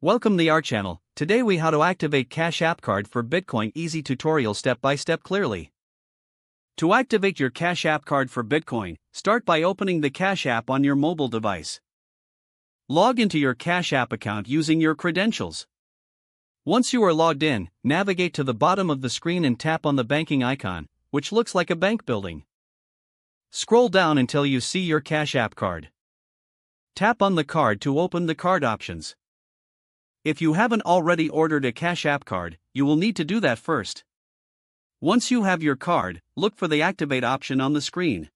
Welcome to our channel. Today we how to activate Cash App Card for Bitcoin easy tutorial step by step clearly. To activate your Cash App Card for Bitcoin, start by opening the Cash App on your mobile device. Log into your Cash App account using your credentials. Once you are logged in, navigate to the bottom of the screen and tap on the banking icon, which looks like a bank building. Scroll down until you see your Cash App Card. Tap on the card to open the card options. If you haven't already ordered a Cash App Card, you will need to do that first. Once you have your card, look for the Activate option on the screen.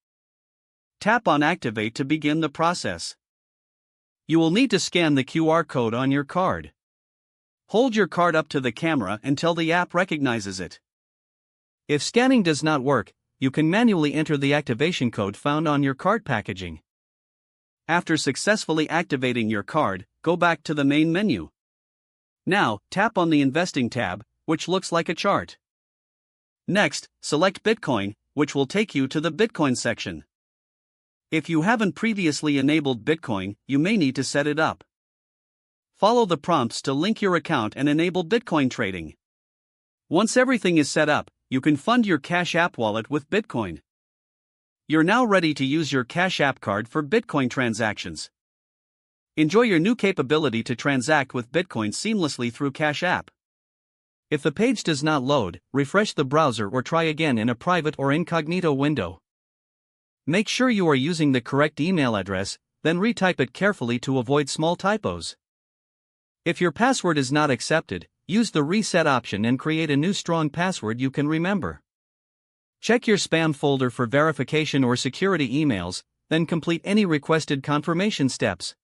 Tap on Activate to begin the process. You will need to scan the QR code on your card. Hold your card up to the camera until the app recognizes it. If scanning does not work, you can manually enter the activation code found on your card packaging. After successfully activating your card, go back to the main menu. Now, tap on the Investing tab, which looks like a chart. Next, select Bitcoin, which will take you to the Bitcoin section. If you haven't previously enabled Bitcoin, you may need to set it up. Follow the prompts to link your account and enable Bitcoin trading. Once everything is set up, you can fund your Cash App wallet with Bitcoin. You're now ready to use your Cash App Card for Bitcoin transactions. Enjoy your new capability to transact with Bitcoin seamlessly through Cash App. If the page does not load, refresh the browser or try again in a private or incognito window. Make sure you are using the correct email address, then retype it carefully to avoid small typos. If your password is not accepted, use the reset option and create a new strong password you can remember. Check your spam folder for verification or security emails, then complete any requested confirmation steps.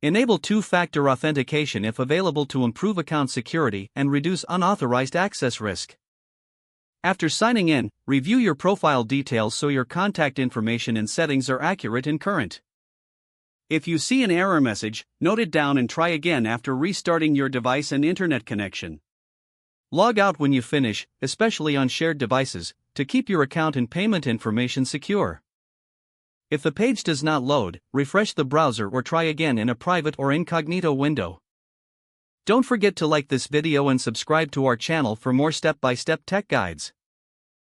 Enable two-factor authentication if available to improve account security and reduce unauthorized access risk. After signing in, review your profile details so your contact information and settings are accurate and current. If you see an error message, note it down and try again after restarting your device and internet connection. Log out when you finish, especially on shared devices, to keep your account and payment information secure. If the page does not load, refresh the browser or try again in a private or incognito window. Don't forget to like this video and subscribe to our channel for more step-by-step tech guides.